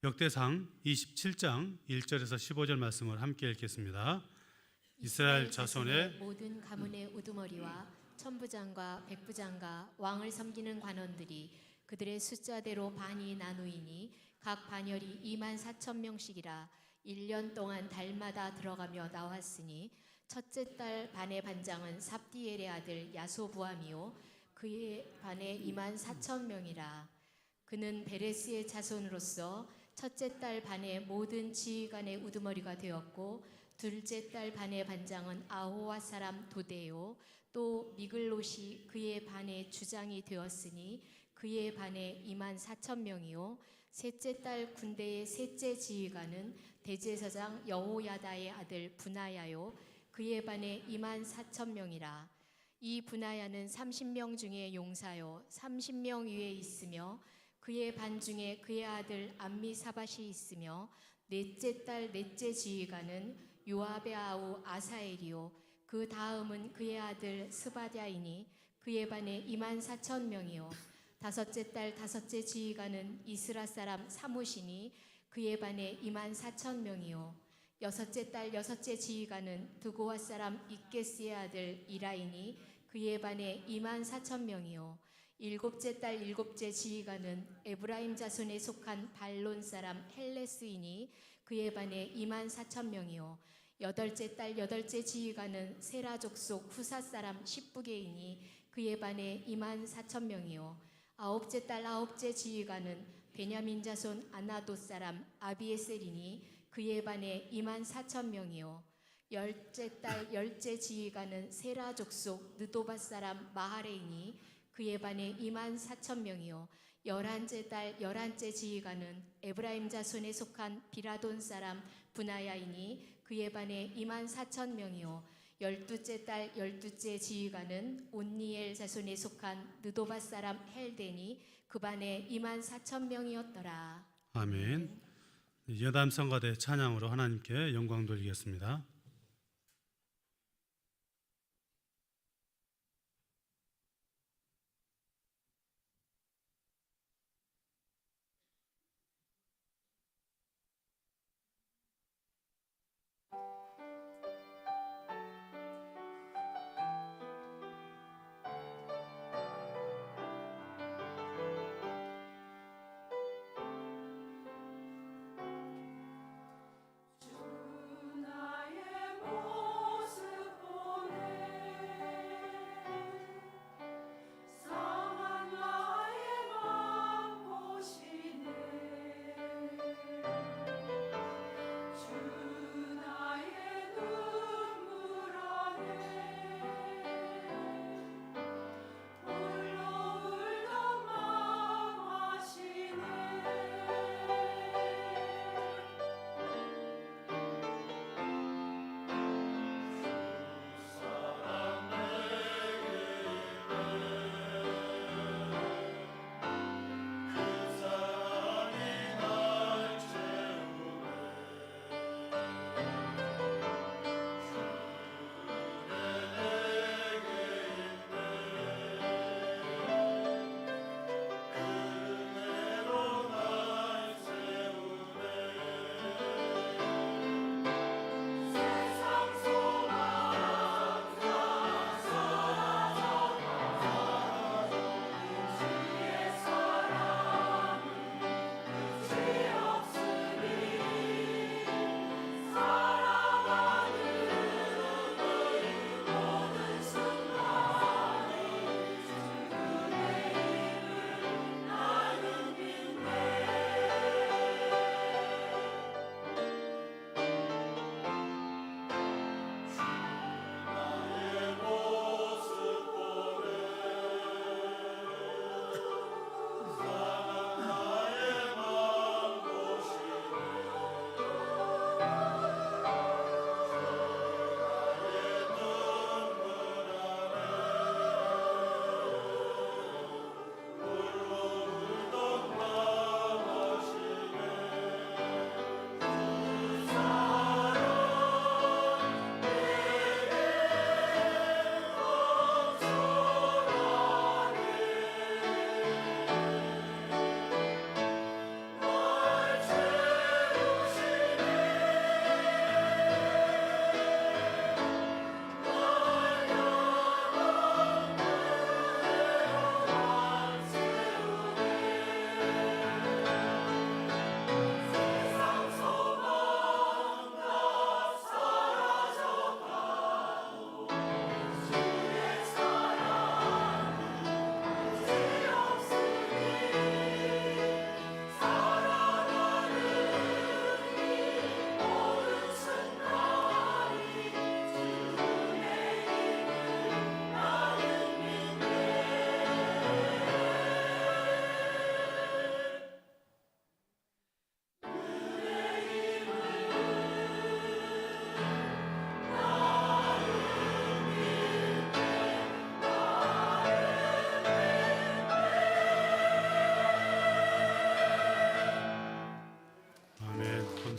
역대상 27장 1절에서 15절 말씀을 함께 읽겠습니다. 이스라엘 자손의 모든 가문의 우두머리와 천부장과 백부장과 왕을 섬기는 관원들이 그들의 숫자대로 반이 나누이니 각 반열이 24,000명씩이라 1년 동안 달마다 들어가며 나왔으니 첫째 달 반의 반장은 삽디엘의 아들 야소부암이요 그의 반에 24,000명이라. 그는 베레스의 자손으로서 첫째 달 반의 모든 지휘관의 우두머리가 되었고 둘째 달 반의 반장은 아호와 사람 도데요 또 미글롯이 그의 반의 주장이 되었으니 그의 반에 24,000명이요 셋째 달 군대의 셋째 지휘관은 대제사장 여호야다의 아들 분하야요 그의 반에 24,000명이라. 이 분하야는 30명 중에 용사요 30명 위에 있으며 그의 반 중에 그의 아들 암미사밧이 있으며 넷째 달 넷째 지휘관은 요압의 아우 아사엘이요 그 다음은 그의 아들 스바랴이니 그의 반에 24,000명이요 다섯째 달 다섯째 지휘관은 이스라 사람 사무시니 그의 반에 24,000명이요 여섯째 달 여섯째 지휘관은 드고와 사람 이게스의 아들 이라이니 그의 반에 24,000명이요 일곱째 달 일곱째 지휘관은 에브라임 자손에 속한 발론 사람 헬레스이니 그의 반에 24,000명이요 여덟째 달 여덟째 지휘관은 세라 족속 후사 사람 십부게이니 그의 반에 24,000명이요 아홉째 달 아홉째 지휘관은 베냐민 자손 아나도 사람 아비에셀이니 그의 반에 24,000명이요 열째 달 열째 지휘관은 세라 족속 느도바 사람 마하레이니 그의 반에 24,000명이요 열한째 달 열한째 지휘관은 에브라임 자손에 속한 비라돈 사람 분하야이니 그의 반에 24,000명이요 열두째 달 열두째 지휘관은 온니엘 자손에 속한 느도바 사람 헬데니 그 반에 24,000명이었더라. 아멘. 여담 성가대 찬양으로 하나님께 영광 돌리겠습니다. 나의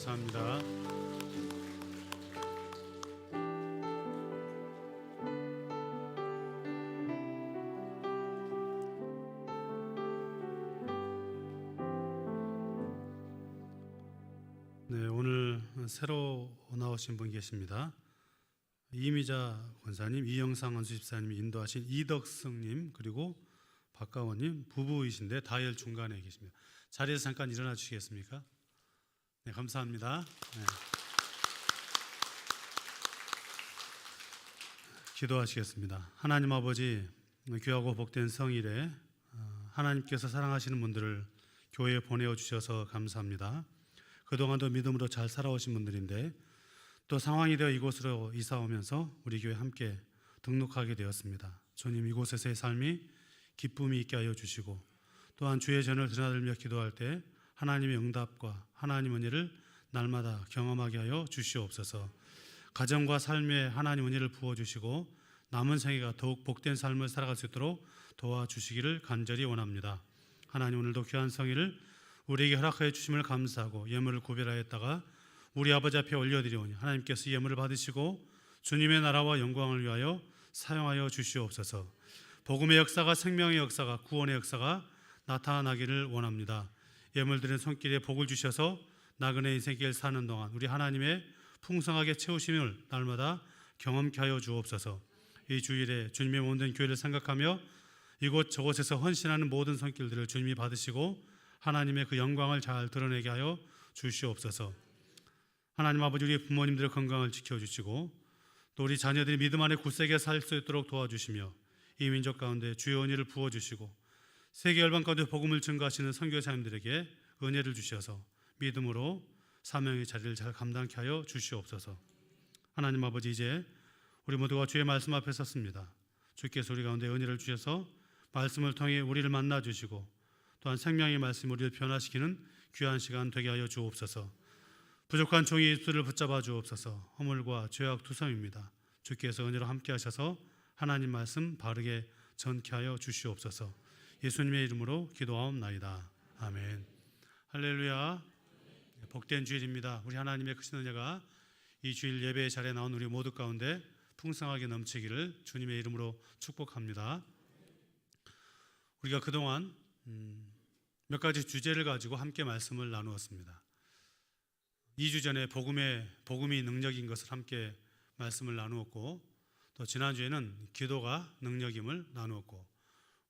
감사합니다. 네, 오늘 새로 나오신 분 계십니다. 이미자 권사님, 이영상 원수 집사님이 인도하신 이덕승님, 그리고 박가원님 부부이신데 다이얼 중간에 계십니다. 자리에서 잠깐 일어나 주시겠습니까? 네, 감사합니다. 네. 기도하시겠습니다. 하나님 아버지, 귀하고 복된 성일에 하나님께서 사랑하시는 분들을 교회에 보내어 주셔서 감사합니다. 그동안도 믿음으로 잘 살아오신 분들인데 또 상황이 되어 이곳으로 이사 오면서 우리 교회 함께 등록하게 되었습니다. 주님, 이곳에서의 삶이 기쁨이 있게 하여 주시고 또한 주의 전을 드나들며 기도할 때 하나님의 응답과 하나님 은혜를 날마다 경험하게 하여 주시옵소서. 가정과 삶에 하나님 은혜를 부어주시고 남은 생애가 더욱 복된 삶을 살아갈 수 있도록 도와주시기를 간절히 원합니다. 하나님, 오늘도 귀한 성의를 우리에게 허락하여 주심을 감사하고 예물을 구별하였다가 우리 아버지 앞에 올려드리오니 하나님께서 예물을 받으시고 주님의 나라와 영광을 위하여 사용하여 주시옵소서. 복음의 역사가, 생명의 역사가, 구원의 역사가 나타나기를 원합니다. 예물 드린 손길에 복을 주셔서 나그네 인생길 사는 동안 우리 하나님의 풍성하게 채우심을 날마다 경험케 하여 주옵소서. 이 주일에 주님의 몸된 교회를 생각하며 이곳 저곳에서 헌신하는 모든 손길들을 주님이 받으시고 하나님의 그 영광을 잘 드러내게 하여 주시옵소서. 하나님 아버지, 우리 부모님들의 건강을 지켜주시고 또 우리 자녀들이 믿음 안에 굳세게 살 수 있도록 도와주시며 이 민족 가운데 주의 은혜를 부어주시고 세계 열방 가운데 복음을 증거하시는 선교사님들에게 은혜를 주셔서 믿음으로 사명의 자리를 잘 감당케 하여 주시옵소서. 하나님 아버지, 이제 우리 모두가 주의 말씀 앞에 섰습니다. 주께서 우리 가운데 은혜를 주셔서 말씀을 통해 우리를 만나 주시고 또한 생명의 말씀 우리를 변화시키는 귀한 시간 되게 하여 주옵소서. 부족한 종의 입술을 붙잡아 주옵소서. 허물과 죄악 투성입니다. 주께서 은혜로 함께 하셔서 하나님 말씀 바르게 전케 하여 주시옵소서. 예수님의 이름으로 기도하옵나이다. 아멘. 할렐루야. 복된 주일입니다. 우리 하나님의 크신 은혜가 이 주일 예배의 자리에 나온 우리 모두 가운데 풍성하게 넘치기를 주님의 이름으로 축복합니다. 우리가 그동안 몇 가지 주제를 가지고 함께 말씀을 나누었습니다. 2주 전에 복음이 능력인 것을 함께 말씀을 나누었고 또 지난주에는 기도가 능력임을 나누었고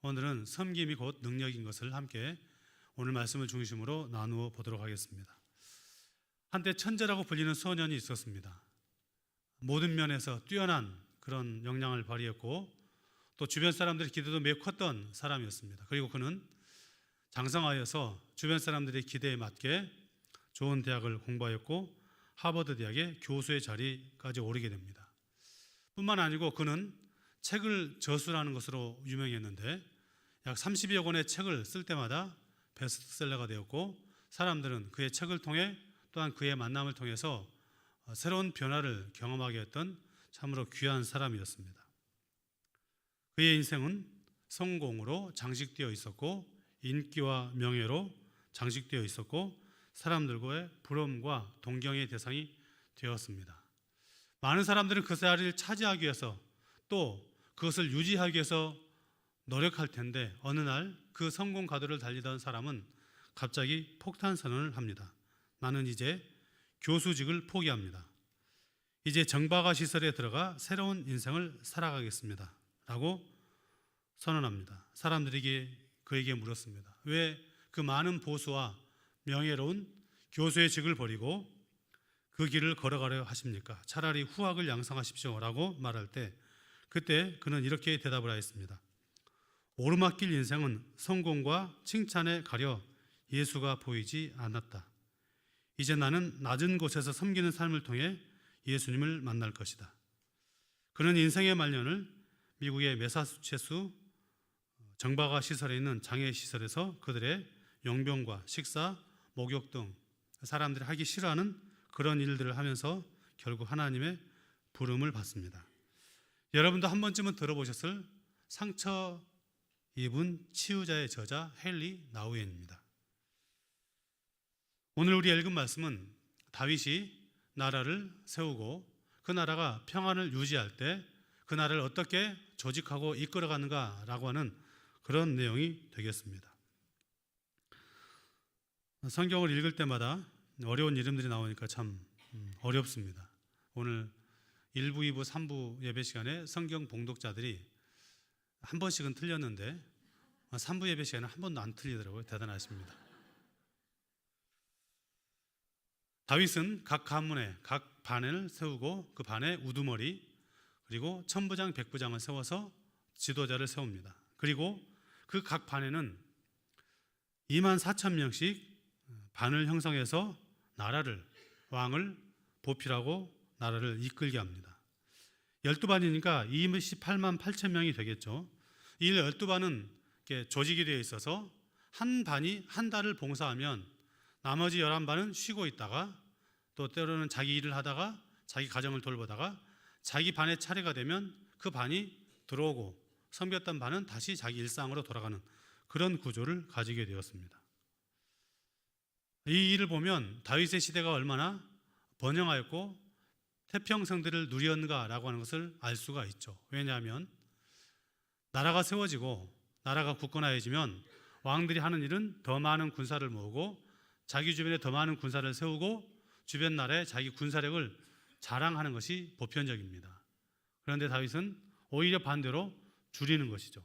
오늘은 섬김이 곧 능력인 것을 함께 오늘 말씀을 중심으로 나누어 보도록 하겠습니다. 한때 천재라고 불리는 소년이 있었습니다. 모든 면에서 뛰어난 그런 역량을 발휘했고 또 주변 사람들의 기대도 매우 컸던 사람이었습니다. 그리고 그는 장성하여서 주변 사람들의 기대에 맞게 좋은 대학을 공부하였고 하버드 대학의 교수의 자리까지 오르게 됩니다. 뿐만 아니고 그는 책을 저술하는 것으로 유명했는데 약 30여 권의 책을 쓸 때마다 베스트셀러가 되었고 사람들은 그의 책을 통해 또한 그의 만남을 통해서 새로운 변화를 경험하게 했던 참으로 귀한 사람이었습니다. 그의 인생은 성공으로 장식되어 있었고 인기와 명예로 장식되어 있었고 사람들과의 부러움과 동경의 대상이 되었습니다. 많은 사람들은 그 자리를 차지하기 위해서 또 그것을 유지하기 위해서 노력할 텐데 어느 날 그 성공 가도를 달리던 사람은 갑자기 폭탄 선언을 합니다. 나는 이제 교수직을 포기합니다. 이제 정박아 시설에 들어가 새로운 인생을 살아가겠습니다. 라고 선언합니다. 사람들에게 그에게 물었습니다. 왜 그 많은 보수와 명예로운 교수의 직을 버리고 그 길을 걸어가려 하십니까? 차라리 후학을 양성하십시오. 라고 말할 때 그때 그는 이렇게 대답을 하였습니다. 오르막길 인생은 성공과 칭찬에 가려 예수가 보이지 않았다. 이제 나는 낮은 곳에서 섬기는 삶을 통해 예수님을 만날 것이다. 그는 인생의 말년을 미국의 매사추세츠 정박아 시설에 있는 장애 시설에서 그들의 용병과 식사, 목욕 등 사람들이 하기 싫어하는 그런 일들을 하면서 결국 하나님의 부름을 받습니다. 여러분도 한 번쯤은 들어보셨을 상처 입은 치유자의 저자 헨리 나우엔입니다. 오늘 우리 읽은 말씀은 다윗이 나라를 세우고 그 나라가 평안을 유지할 때 그 나라를 어떻게 조직하고 이끌어가는가라고 하는 그런 내용이 되겠습니다. 성경을 읽을 때마다 어려운 이름들이 나오니까 참 어렵습니다. 오늘 1부, 2부, 3부 예배 시간에 성경 봉독자들이 한 번씩은 틀렸는데 3부 예배 시간에 한 번도 안 틀리더라고요. 대단하십니다. 다윗은 각 가문에 각 반을 세우고 그 반에 우두머리 그리고 천부장, 백부장을 세워서 지도자를 세웁니다. 그리고 그 각 반에는 24,000명씩 반을 형성해서 나라를, 왕을 보필하고 나라를 이끌게 합니다. 12반이니까 28만 8천 명이 되겠죠. 이 12반은 조직이 되어 있어서 한 반이 한 달을 봉사하면 나머지 11반은 쉬고 있다가 또 때로는 자기 일을 하다가 자기 가정을 돌보다가 자기 반의 차례가 되면 그 반이 들어오고 섬겼던 반은 다시 자기 일상으로 돌아가는 그런 구조를 가지게 되었습니다. 이 일을 보면 다윗의 시대가 얼마나 번영하였고 태평성대를 누렸는가라고 하는 것을 알 수가 있죠. 왜냐하면 나라가 세워지고 나라가 굳건해지면 왕들이 하는 일은 더 많은 군사를 모으고 자기 주변에 더 많은 군사를 세우고 주변 나라에 자기 군사력을 자랑하는 것이 보편적입니다. 그런데 다윗은 오히려 반대로 줄이는 것이죠.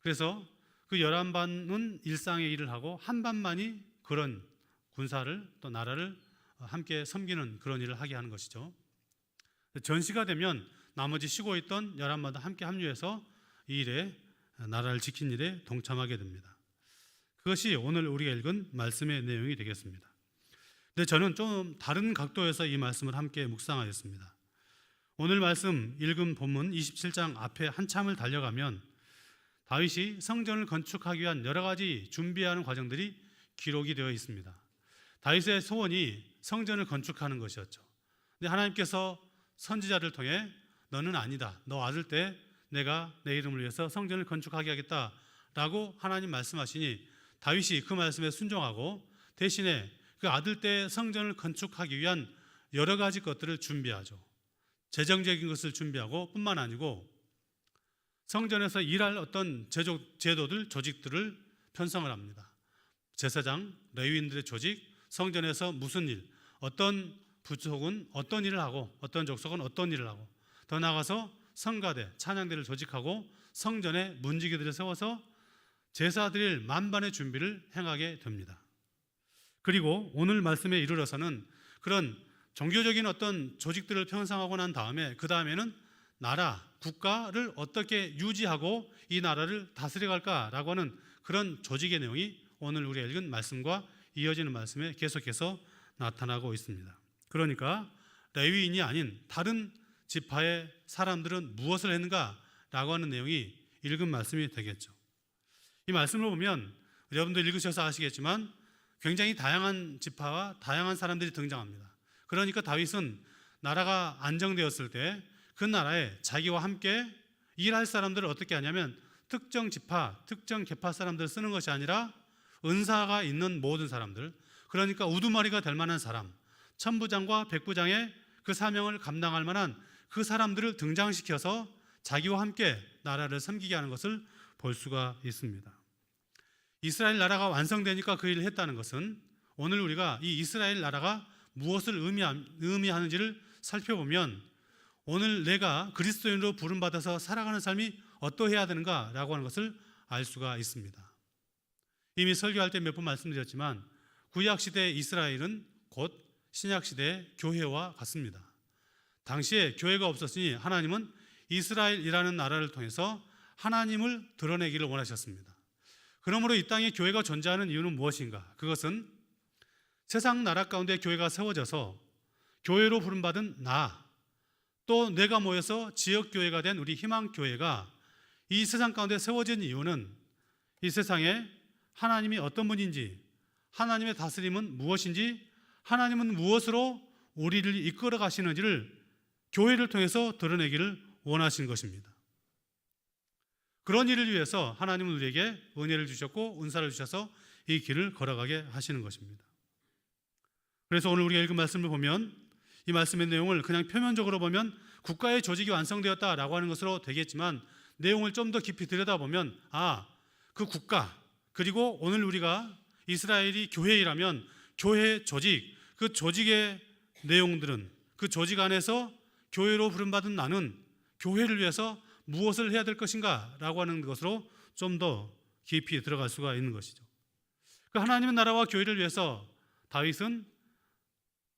그래서 그 11반은 일상의 일을 하고 한 반만이 그런 군사를 또 나라를 함께 섬기는 그런 일을 하게 하는 것이죠. 전시가 되면 나머지 쉬고 있던 11반도 함께 합류해서 이 일에 나라를 지킨 일에 동참하게 됩니다. 그것이 오늘 우리가 읽은 말씀의 내용이 되겠습니다. 근데 저는 좀 다른 각도에서 이 말씀을 함께 묵상하였습니다. 오늘 말씀 읽은 본문 27장 앞에 한참을 달려가면 다윗이 성전을 건축하기 위한 여러 가지 준비하는 과정들이 기록이 되어 있습니다. 다윗의 소원이 성전을 건축하는 것이었죠. 근데 하나님께서 선지자를 통해 너는 아니다. 너 아들 때 내가 내 이름을 위해서 성전을 건축하게 하겠다라고 하나님 말씀하시니 다윗이 그 말씀에 순종하고 대신에 그 아들 때 성전을 건축하기 위한 여러 가지 것들을 준비하죠. 재정적인 것을 준비하고 뿐만 아니고 성전에서 일할 어떤 제도들, 조직들을 편성을 합니다. 제사장, 레위인들의 조직, 성전에서 무슨 일, 어떤 부족은 어떤 일을 하고 어떤 족속은 어떤 일을 하고 더 나아가서 성가대, 찬양대를 조직하고 성전에 문지기들을 세워서 제사 드릴 만반의 준비를 행하게 됩니다. 그리고 오늘 말씀에 이르러서는 그런 종교적인 어떤 조직들을 편성하고 난 다음에 그 다음에는 나라, 국가를 어떻게 유지하고 이 나라를 다스려갈까라고 하는 그런 조직의 내용이 오늘 우리가 읽은 말씀과 이어지는 말씀에 계속해서 나타나고 있습니다. 그러니까 레위인이 아닌 다른 지파의 사람들은 무엇을 했는가라고 하는 내용이 읽은 말씀이 되겠죠. 이 말씀을 보면 여러분들 읽으셔서 아시겠지만 굉장히 다양한 지파와 다양한 사람들이 등장합니다. 그러니까 다윗은 나라가 안정되었을 때 그 나라에 자기와 함께 일할 사람들을 어떻게 하냐면 특정 지파, 특정 계파 사람들을 쓰는 것이 아니라 은사가 있는 모든 사람들, 그러니까 우두머리가 될 만한 사람, 천부장과 백부장의 그 사명을 감당할 만한 그 사람들을 등장시켜서 자기와 함께 나라를 섬기게 하는 것을 볼 수가 있습니다. 이스라엘 나라가 완성되니까 그 일을 했다는 것은 오늘 우리가 이 이스라엘 나라가 무엇을 의미하는지를 살펴보면 오늘 내가 그리스도인으로 부름받아서 살아가는 삶이 어떠해야 되는가라고 하는 것을 알 수가 있습니다. 이미 설교할 때 몇 번 말씀드렸지만 구약시대 이스라엘은 곧 신약시대 교회와 같습니다. 당시에 교회가 없었으니 하나님은 이스라엘이라는 나라를 통해서 하나님을 드러내기를 원하셨습니다. 그러므로 이 땅에 교회가 존재하는 이유는 무엇인가? 그것은 세상 나라 가운데 교회가 세워져서 교회로 부름받은 또 내가 모여서 지역교회가 된 우리 희망교회가 이 세상 가운데 세워진 이유는 이 세상에 하나님이 어떤 분인지, 하나님의 다스림은 무엇인지, 하나님은 무엇으로 우리를 이끌어 가시는지를 교회를 통해서 드러내기를 원하신 것입니다. 그런 일을 위해서 하나님은 우리에게 은혜를 주셨고 은사를 주셔서 이 길을 걸어가게 하시는 것입니다. 그래서 오늘 우리가 읽은 말씀을 보면 이 말씀의 내용을 그냥 표면적으로 보면 국가의 조직이 완성되었다라고 하는 것으로 되겠지만 내용을 좀 더 깊이 들여다보면 그 국가 그리고 오늘 우리가 이스라엘이 교회이라면 교회 조직, 그 조직의 내용들은 그 조직 안에서 교회로 부름받은 나는 교회를 위해서 무엇을 해야 될 것인가 라고 하는 것으로 좀 더 깊이 들어갈 수가 있는 것이죠. 그 하나님의 나라와 교회를 위해서 다윗은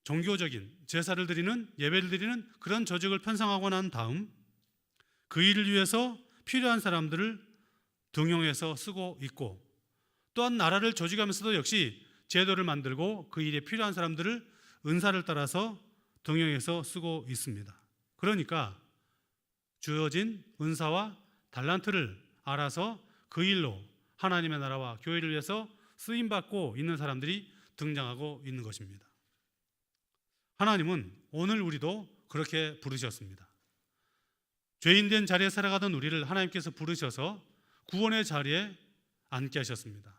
종교적인 제사를 드리는 예배를 드리는 그런 조직을 편성하고 난 다음 그 일을 위해서 필요한 사람들을 등용해서 쓰고 있고 또한 나라를 조직하면서도 역시 제도를 만들고 그 일에 필요한 사람들을 은사를 따라서 등용해서 쓰고 있습니다. 그러니까 주어진 은사와 달란트를 알아서 그 일로 하나님의 나라와 교회를 위해서 쓰임받고 있는 사람들이 등장하고 있는 것입니다. 하나님은 오늘 우리도 그렇게 부르셨습니다. 죄인된 자리에 살아가던 우리를 하나님께서 부르셔서 구원의 자리에 앉게 하셨습니다.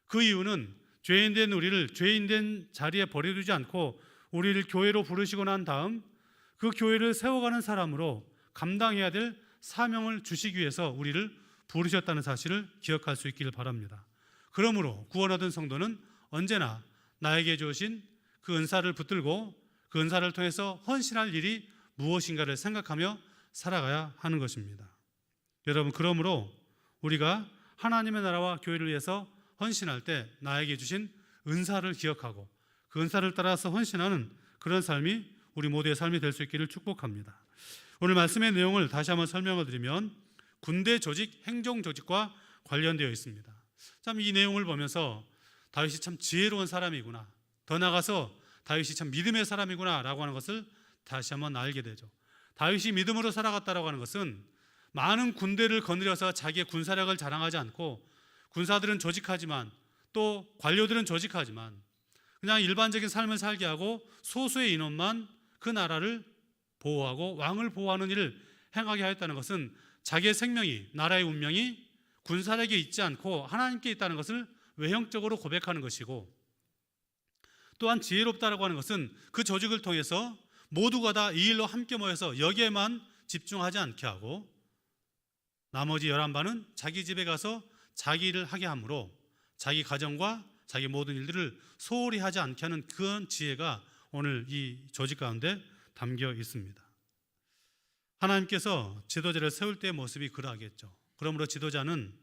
그 이유는 죄인된 우리를 죄인된 자리에 버려두지 않고 우리를 교회로 부르시고 난 다음 그 교회를 세워가는 사람으로 감당해야 될 사명을 주시기 위해서 우리를 부르셨다는 사실을 기억할 수 있기를 바랍니다. 그러므로 구원 얻은 성도는 언제나 나에게 주신 그 은사를 붙들고 그 은사를 통해서 헌신할 일이 무엇인가를 생각하며 살아가야 하는 것입니다. 여러분, 그러므로 우리가 하나님의 나라와 교회를 위해서 헌신할 때 나에게 주신 은사를 기억하고 그 은사를 따라서 헌신하는 그런 삶이 우리 모두의 삶이 될 수 있기를 축복합니다. 오늘 말씀의 내용을 다시 한번 설명을 드리면 군대 조직, 행정 조직과 관련되어 있습니다. 참 이 내용을 보면서 다윗이 참 지혜로운 사람이구나, 더 나아가서 다윗이 참 믿음의 사람이구나 라고 하는 것을 다시 한번 알게 되죠. 다윗이 믿음으로 살아갔다라고 하는 것은 많은 군대를 거느려서 자기의 군사력을 자랑하지 않고 군사들은 조직하지만 또 관료들은 조직하지만 그냥 일반적인 삶을 살게 하고 소수의 인원만 그 나라를 보호하고 왕을 보호하는 일을 행하게 하였다는 것은 자기의 생명이, 나라의 운명이 군사력에 있지 않고 하나님께 있다는 것을 외형적으로 고백하는 것이고, 또한 지혜롭다라고 하는 것은 그 조직을 통해서 모두가 다 이 일로 함께 모여서 여기에만 집중하지 않게 하고 나머지 11반은 자기 집에 가서 자기 일을 하게 하므로 자기 가정과 자기 모든 일들을 소홀히 하지 않게 하는 그런 지혜가 오늘 이 조직 가운데 담겨 있습니다. 하나님께서 지도자를 세울 때의 모습이 그러하겠죠. 그러므로 지도자는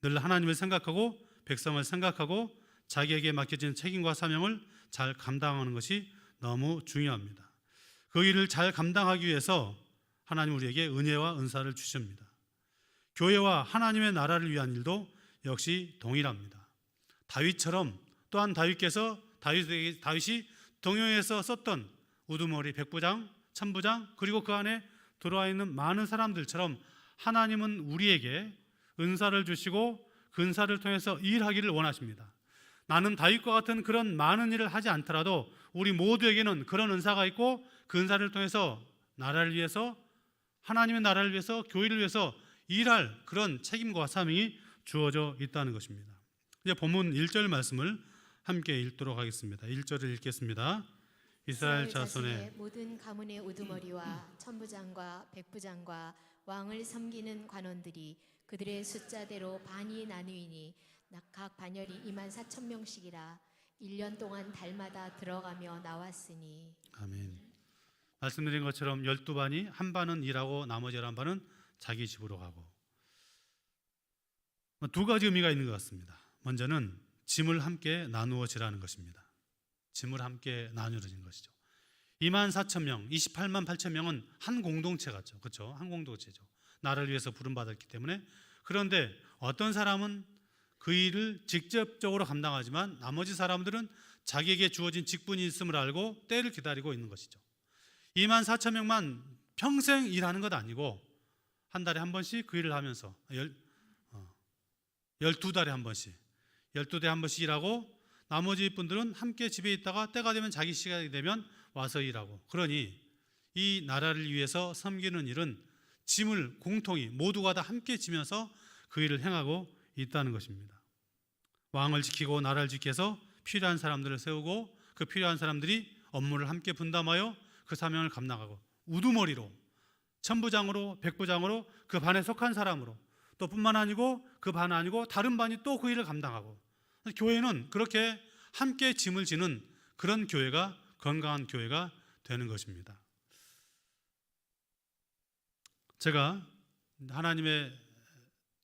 늘 하나님을 생각하고 백성을 생각하고 자기에게 맡겨진 책임과 사명을 잘 감당하는 것이 너무 중요합니다. 그 일을 잘 감당하기 위해서 하나님 우리에게 은혜와 은사를 주십니다. 교회와 하나님의 나라를 위한 일도 역시 동일합니다. 다윗처럼 또한 다윗이 동용해서 썼던 우두머리, 백부장, 천부장 그리고 그 안에 들어와 있는 많은 사람들처럼 하나님은 우리에게 은사를 주시고 그 은사를 통해서 일하기를 원하십니다. 나는 다윗과 같은 그런 많은 일을 하지 않더라도 우리 모두에게는 그런 은사가 있고 그 은사를 통해서 나라를 위해서, 하나님의 나라를 위해서, 교회를 위해서 일할 그런 책임과 사명이 주어져 있다는 것입니다. 이제 본문 1절 말씀을 함께 읽도록 하겠습니다. 1절을 읽겠습니다. 이스라엘 자손의 모든 가문의 우두머리와 천부장과 백부장과 왕을 섬기는 관원들이 그들의 숫자대로 반이 나누이니 각 반열이 24,000명씩이라 1년 동안 달마다 들어가며 나왔으니. 아멘. 말씀드린 것처럼 12반이 한 반은 일하고 나머지 11반은 자기 집으로 가고, 두 가지 의미가 있는 것 같습니다. 먼저는 짐을 함께 나누어지라는 것입니다. 짐을 함께 나누어진 것이죠. 24,000명, 28만 8천 명은 한 공동체 같죠. 그렇죠? 한 공동체죠. 나라를 위해서 부름받았기 때문에. 그런데 어떤 사람은 그 일을 직접적으로 감당하지만 나머지 사람들은 자기에게 주어진 직분이 있음을 알고 때를 기다리고 있는 것이죠. 24,000명만 평생 일하는 것 아니고 한 달에 한 번씩 그 일을 하면서 12달에 한 번씩 12달에 한 번씩 일하고 나머지 분들은 함께 집에 있다가 때가 되면 자기 시간이 되면 와서 일하고, 그러니 이 나라를 위해서 섬기는 일은 짐을 공통이 모두가 다 함께 지면서 그 일을 행하고 있다는 것입니다. 왕을 지키고 나라를 지켜서 필요한 사람들을 세우고 그 필요한 사람들이 업무를 함께 분담하여 그 사명을 감당하고 우두머리로 천부장으로 백부장으로 그 반에 속한 사람으로 또 뿐만 아니고 그 반 아니고 다른 반이 또 그 일을 감당하고 교회는 그렇게 함께 짐을 지는 그런 교회가 건강한 교회가 되는 것입니다. 제가 하나님의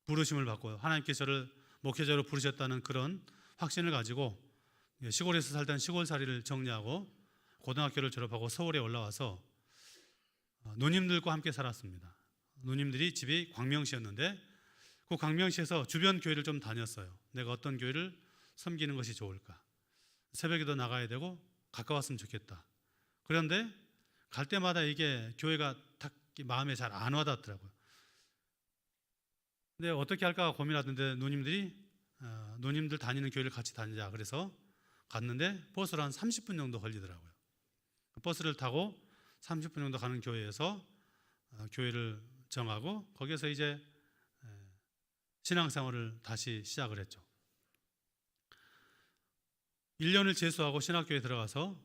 부르심을 받고 하나님께서 저를 목회자로 부르셨다는 그런 확신을 가지고 시골에서 살던 시골살이를 정리하고 고등학교를 졸업하고 서울에 올라와서 누님들과 함께 살았습니다. 누님들이 집이 광명시였는데 그 광명시에서 주변 교회를 좀 다녔어요. 내가 어떤 교회를 섬기는 것이 좋을까? 새벽에도 나가야 되고 가까웠으면 좋겠다. 그런데 갈 때마다 이게 교회가 딱 마음에 잘 안 와닿더라고요. 근데 어떻게 할까 고민하던데 누님들 다니는 교회를 같이 다니자 그래서 갔는데 버스로 한 30분 정도 걸리더라고요. 버스를 타고 30분 정도 가는 교회에서 교회를 정하고 거기에서 이제 신앙생활을 다시 시작을 했죠. 1년을 재수하고 신학교에 들어가서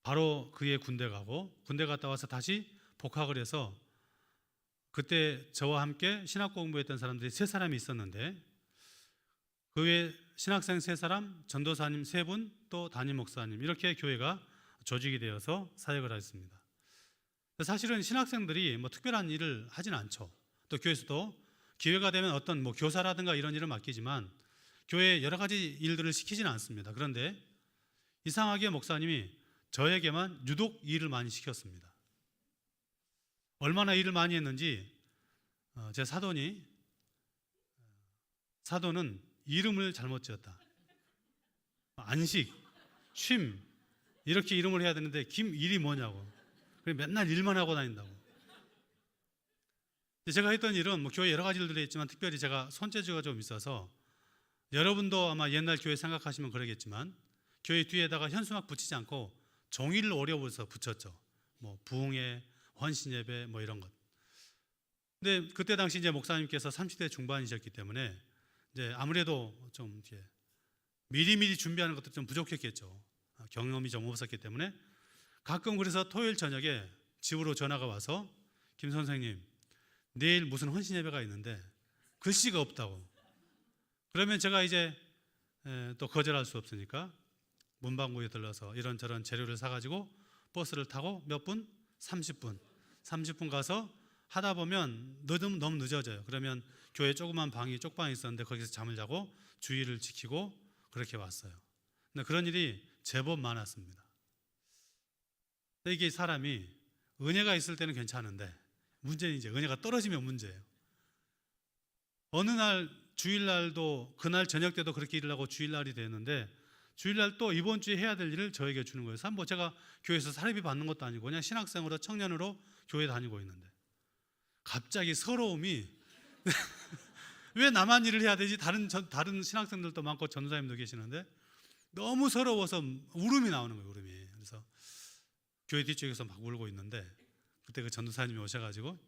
바로 그해 군대 가고 군대 갔다 와서 다시 복학을 해서 그때 저와 함께 신학 공부했던 사람들이 3사람이 있었는데 그 외에 신학생 3사람, 전도사님 3분, 또 담임 목사님 이렇게 교회가 조직이 되어서 사역을 했습니다. 사실은 신학생들이 뭐 특별한 일을 하진 않죠. 또 교회에서도 기회가 되면 어떤 뭐 교사라든가 이런 일을 맡기지만 교회에 여러 가지 일들을 시키지는 않습니다. 그런데 이상하게 목사님이 저에게만 유독 일을 많이 시켰습니다. 얼마나 일을 많이 했는지 제 사도는 이름을 잘못 지었다. 안식, 쉼 이렇게 이름을 해야 되는데 김일이 뭐냐고. 맨날 일만 하고 다닌다고. 제가 했던 일은 뭐 교회 여러 가지 일들이 있지만 특별히 제가 손재주가 좀 있어서 여러분도 아마 옛날 교회 생각하시면 그러겠지만 교회 뒤에다가 현수막 붙이지 않고 종이를 오려서 붙였죠. 뭐 부흥회, 헌신예배 뭐 이런 것. 근데 그때 당시 이제 목사님께서 30대 중반이셨기 때문에 이제 아무래도 좀 이렇게 미리미리 준비하는 것도 좀 부족했겠죠. 경험이 좀 없었기 때문에 가끔 그래서 토요일 저녁에 집으로 전화가 와서 김 선생님 내일 무슨 헌신예배가 있는데 글씨가 없다고. 그러면 제가 이제 또 거절할 수 없으니까 문방구에 들러서 이런저런 재료를 사가지고 버스를 타고 몇 분? 30분 가서 하다 보면 너무 늦어져요. 그러면 교회 조그만 방이 쪽방이 있었는데 거기서 잠을 자고 주의를 지키고 그렇게 왔어요. 근데 그런 일이 제법 많았습니다. 이게 사람이 은혜가 있을 때는 괜찮은데 문제는 이제 은혜가 떨어지면 문제예요. 어느 날 주일날도 그날 저녁 때도 그렇게 일을 하고 주일날이 됐는데 주일날 또 이번 주에 해야 될 일을 저에게 주는 거예요. 뭐 제가 교회에서 사례비 받는 것도 아니고 그냥 신학생으로 청년으로 교회 다니고 있는데 갑자기 서러움이 왜 나만 일을 해야 되지? 다른 신학생들도 많고 전도사님도 계시는데 너무 서러워서 울음이 나오는 거예요. 울음이. 그래서 교회 뒤쪽에서 막 울고 있는데 그때 그 전도사님이 오셔가지고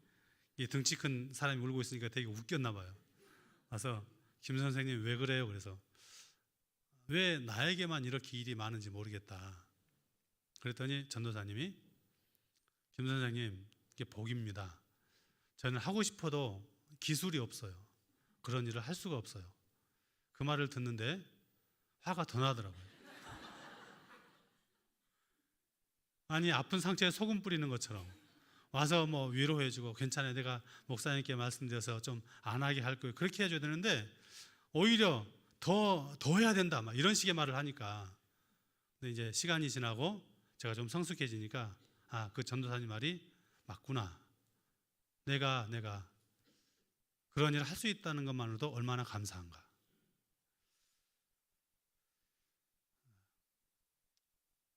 이 등치 큰 사람이 울고 있으니까 되게 웃겼나 봐요. 와서 김 선생님 왜 그래요? 그래서 왜 나에게만 이렇게 일이 많은지 모르겠다. 그랬더니 전도사님이 김 선생님 이게 복입니다. 저는 하고 싶어도 기술이 없어요. 그런 일을 할 수가 없어요. 그 말을 듣는데 화가 더 나더라고요. 아니 아픈 상처에 소금 뿌리는 것처럼 와서 뭐 위로해주고 괜찮아요. 내가 목사님께 말씀드려서 좀 안 하게 할 거예요. 그렇게 해줘야 되는데 오히려 더 해야 된다. 막 이런 식의 말을 하니까 근데 이제 시간이 지나고 제가 좀 성숙해지니까 그 전도사님 말이 맞구나. 내가 그런 일을 할 수 있다는 것만으로도 얼마나 감사한가.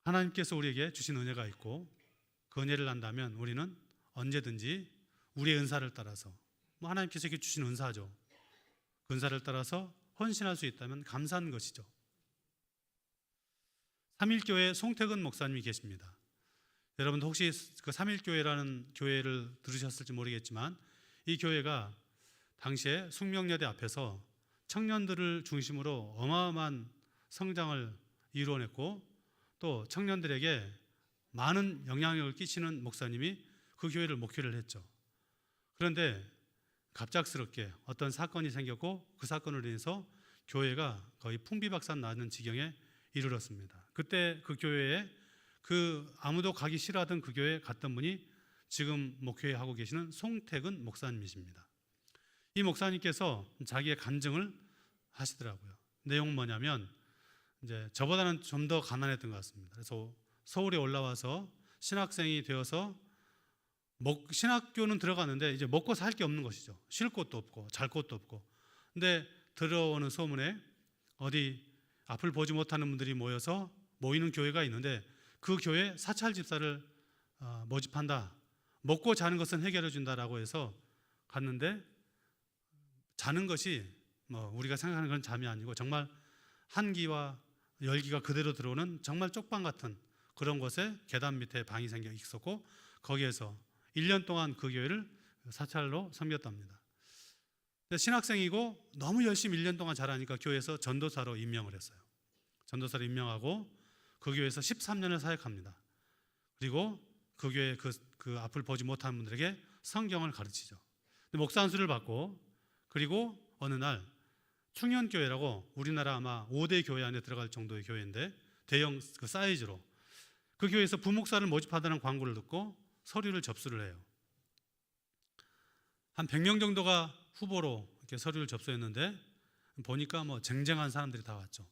하나님께서 우리에게 주신 은혜가 있고 그 은혜를 안다면 우리는 언제든지 우리의 은사를 따라서 하나님께서 이렇게 주신 은사죠. 그 은사를 따라서 헌신할 수 있다면 감사한 것이죠. 삼일교회 송태근 목사님이 계십니다. 여러분도 혹시 그 삼일교회라는 교회를 들으셨을지 모르겠지만 이 교회가 당시에 숙명여대 앞에서 청년들을 중심으로 어마어마한 성장을 이루어냈고 또 청년들에게 많은 영향력을 끼치는 목사님이 그 교회를 목회를 했죠. 그런데 갑작스럽게 어떤 사건이 생겼고 그 사건으로 인해서 교회가 거의 풍비박산 나는 지경에 이르렀습니다. 그때 그 교회에 그 아무도 가기 싫어하던 그 교회에 갔던 분이 지금 목회하고 계시는 송택은 목사님이십니다. 이 목사님께서 자기의 간증을 하시더라고요. 내용은 뭐냐면 이제 저보다는 좀 더 가난했던 것 같습니다. 그래서 서울에 올라와서 신학생이 되어서 신학교는 들어갔는데 이제 먹고 살 게 없는 것이죠. 쉴 곳도 없고 잘 곳도 없고. 근데 들어오는 소문에 어디 앞을 보지 못하는 분들이 모여서 모이는 교회가 있는데 그 교회 사찰 집사를 모집한다. 먹고 자는 것은 해결해 준다라고 해서 갔는데 자는 것이 뭐 우리가 생각하는 그런 잠이 아니고 정말 한기와 열기가 그대로 들어오는 정말 쪽방 같은 그런 곳에 계단 밑에 방이 생겨 있었고 거기에서 1년 동안 그 교회를 사찰로 섬겼답니다. 신학생이고 너무 열심히 1년 동안 잘하니까 교회에서 전도사로 임명을 했어요. 전도사로 임명하고 그 교회에서 13년을 사역합니다. 그리고 그 교회 그 앞을 보지 못하는 분들에게 성경을 가르치죠. 목사 안수를 받고 그리고 어느 날 충현교회라고 우리나라 아마 5대 교회 안에 들어갈 정도의 교회인데 대형 그 사이즈로 그 교회에서 부목사를 모집하다는 광고를 듣고 서류를 접수를 해요. 한 100명 정도가 후보로 이렇게 서류를 접수했는데 보니까 뭐 쟁쟁한 사람들이 다 왔죠.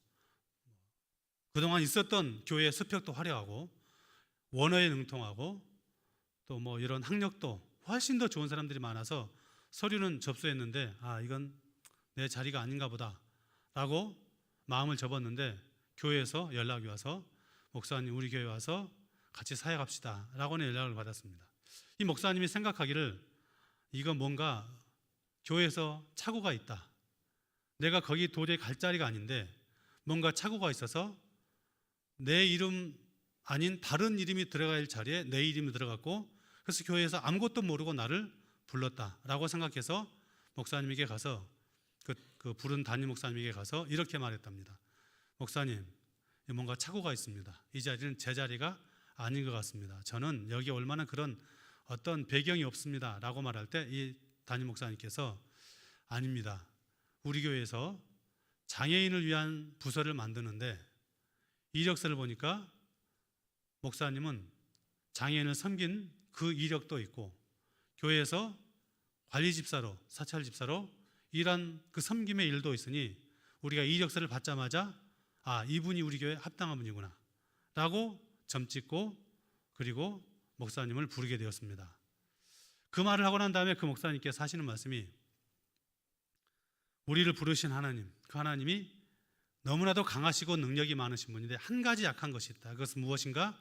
그동안 있었던 교회의 스펙도 화려하고 원어에 능통하고 또 뭐 이런 학력도 훨씬 더 좋은 사람들이 많아서 서류는 접수했는데 이건 내 자리가 아닌가 보다 라고 마음을 접었는데 교회에서 연락이 와서 목사님 우리 교회 와서 같이 사역합시다 라고는 연락을 받았습니다. 이 목사님이 생각하기를 이거 뭔가 교회에서 착오가 있다. 내가 거기 도저히 갈 자리가 아닌데 뭔가 착오가 있어서 내 이름 아닌 다른 이름이 들어갈 자리에 내 이름이 들어갔고 그래서 교회에서 아무것도 모르고 나를 불렀다라고 생각해서 목사님에게 가서 그 부른 담임 목사님에게 가서 이렇게 말했답니다. 목사님, 뭔가 착오가 있습니다. 이 자리는 제 자리가 아닌 것 같습니다. 저는 여기 올 만한 그런 어떤 배경이 없습니다. 라고 말할 때 이 담임 목사님께서 아닙니다. 우리 교회에서 장애인을 위한 부서를 만드는데 이력서를 보니까 목사님은 장애인을 섬긴 그 이력도 있고 교회에서 관리 집사로 사찰 집사로 일한 그 섬김의 일도 있으니 우리가 이력서를 받자마자 이분이 우리 교회에 합당한 분이구나 라고 점찍고 그리고 목사님을 부르게 되었습니다. 그 말을 하고 난 다음에 그 목사님께서 하시는 말씀이 우리를 부르신 하나님, 그 하나님이 너무나도 강하시고 능력이 많으신 분인데 한 가지 약한 것이 있다. 그것은 무엇인가?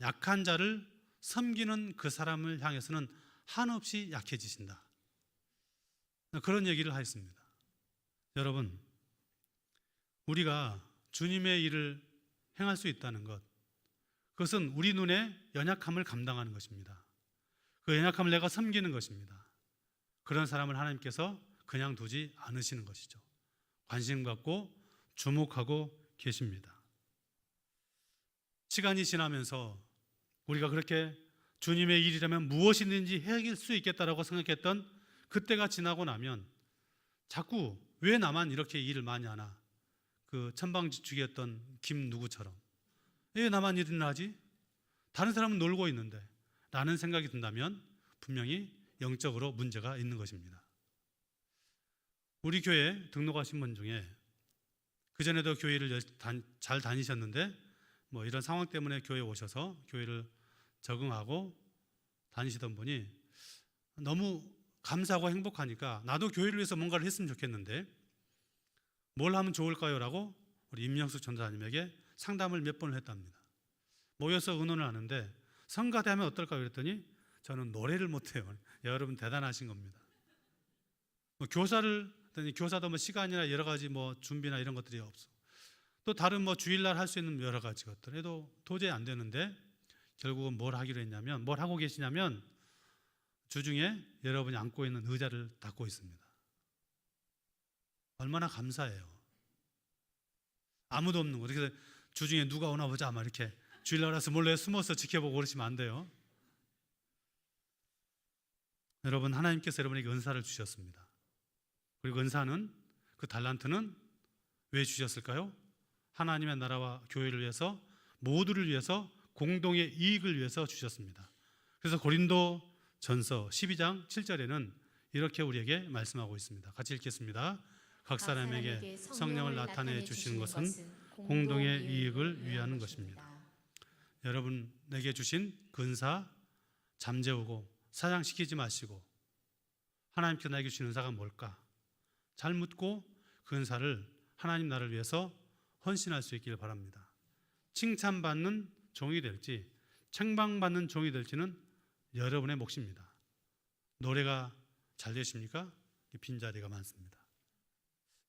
약한 자를 섬기는 그 사람을 향해서는 한없이 약해지신다. 그런 얘기를 하였습니다. 여러분, 우리가 주님의 일을 행할 수 있다는 것, 그것은 우리 눈에 연약함을 감당하는 것입니다. 그 연약함을 내가 섬기는 것입니다. 그런 사람을 하나님께서 그냥 두지 않으시는 것이죠. 관심 갖고 주목하고 계십니다. 시간이 지나면서 우리가 그렇게 주님의 일이라면 무엇이든지 해낼 수 있겠다라고 생각했던 그때가 지나고 나면 자꾸 왜 나만 이렇게 일을 많이 하나? 그 천방지축이었던 김 누구처럼 왜 나만 일을 하지? 다른 사람은 놀고 있는데 라는 생각이 든다면 분명히 영적으로 문제가 있는 것입니다. 우리 교회 등록하신 분 중에 그전에도 교회를 잘 다니셨는데 뭐 이런 상황 때문에 교회에 오셔서 교회를 적응하고 다니시던 분이 너무 감사하고 행복하니까 나도 교회를 위해서 뭔가를 했으면 좋겠는데 뭘 하면 좋을까요? 라고 우리 임명숙 전도사님에게 상담을 몇 번을 했답니다. 모여서 의논을 하는데 성가대하면 어떨까요? 그랬더니 저는 노래를 못해요. 여러분 대단하신 겁니다. 뭐 교사를 했더니 교사도 뭐 시간이나 여러 가지 뭐 준비나 이런 것들이 없어. 또 다른 뭐 주일날 할 수 있는 여러 가지 것들 해도 도저히 안 되는데 결국은 뭘 하기로 했냐면 뭘 하고 계시냐면 주중에 여러분이 안고 있는 의자를 닦고 있습니다. 얼마나 감사해요. 아무도 없는 거. 그래서 주중에 누가 오나 보자 막 이렇게 주일날 와서 몰래 숨어서 지켜보고 그러시면 안 돼요. 여러분, 하나님께서 여러분에게 은사를 주셨습니다. 그리고 은사는, 그 달란트는 왜 주셨을까요? 하나님의 나라와 교회를 위해서, 모두를 위해서, 공동의 이익을 위해서 주셨습니다. 그래서 고린도 전서 12장 7절에는 이렇게 우리에게 말씀하고 있습니다. 같이 읽겠습니다. 각 사람에게 성령을 나타내 주시는 것은 공동의 이익을 위하는 것입니다. 여러분에게 주신 근사 잠재우고 사장시키지 마시고, 하나님께서 나에게 주신 은사가 뭘까? 잘 묻고 그 은사를 하나님 나라를 위해서 헌신할 수 있기를 바랍니다. 칭찬받는 종이 될지 책망받는 종이 될지는 여러분의 몫입니다. 노래가 잘 되십니까? 빈자리가 많습니다.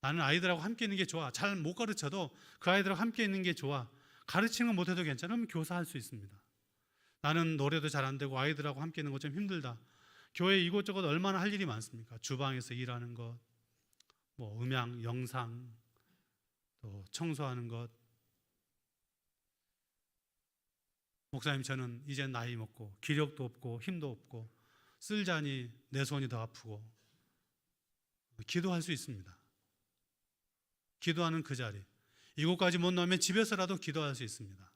나는 아이들하고 함께 있는 게 좋아. 잘 못 가르쳐도 그 아이들하고 함께 있는 게 좋아. 가르치는 건 못해도 괜찮으면 교사할 수 있습니다. 나는 노래도 잘 안 되고 아이들하고 함께 있는 거 좀 힘들다. 교회 이곳저곳 얼마나 할 일이 많습니까? 주방에서 일하는 것, 뭐 음향, 영상, 또 청소하는 것. 목사님, 저는 이제 나이 먹고 기력도 없고 힘도 없고 쓸자니 내 손이 더 아프고, 기도할 수 있습니다. 기도하는 그 자리, 이곳까지 못 나오면 집에서라도 기도할 수 있습니다.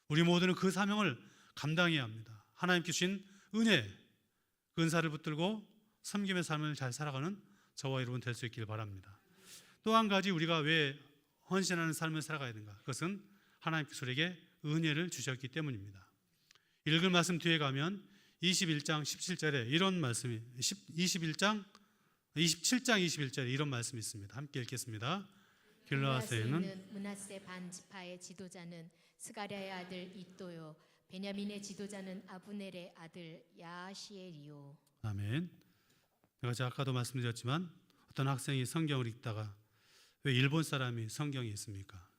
우리 모두는 그 사명을 감당해야 합니다. 하나님께 주신 은혜, 그 은사를 붙들고 섬김의 삶을 잘 살아가는 저와 여러분 될 수 있기를 바랍니다. 또 한 가지, 우리가 왜 헌신하는 삶을 살아가야 되는가? 그것은 하나님께서 우리에게 은혜를 주셨기 때문입니다. 읽을 말씀 뒤에 가면 21장 17절에 이런 말씀이, 27장 21절에 이런 말씀이 있습니다. 함께 읽겠습니다. 길르앗에는 므낫세 반 지파의 지도자는 스가랴의 아들 이또요, 베냐민의 지도자는 아브넬의 아들 야시엘이요. 아멘. 제가 아까도 말씀드렸지만 어떤 학생이 성경을 읽다가 왜 일본 사람이 성경이 있습니까?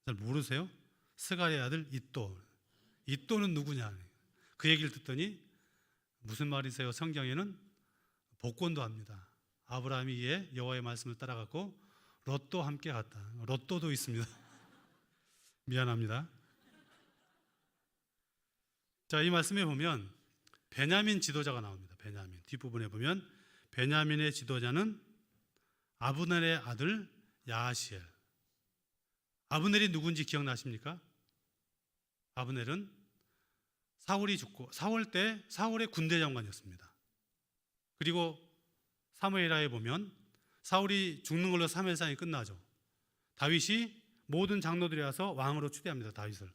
잘 모르세요? 스가랴의 아들 이또. 이또는 누구냐? 그 얘기를 듣더니 무슨 말이세요? 성경에는 복권도 합니다. 아브라함이 이에 여호와의 말씀을 따라갔고 롯도 함께 갔다. 롯도도 있습니다. 미안합니다. 자, 이 말씀에 보면 베냐민 지도자가 나옵니다. 베냐민 뒷부분에 보면 베냐민의 지도자는 아브넬의 아들 야시엘. 아브넬이 누군지 기억나십니까? 아브넬은 사울이 죽고 사울 때 사울의 군대 장관이었습니다. 그리고 사무엘하에 보면 사울이 죽는 걸로 사무엘상이 끝나죠. 다윗이 모든 장로들이 와서 왕으로 추대합니다. 다윗을.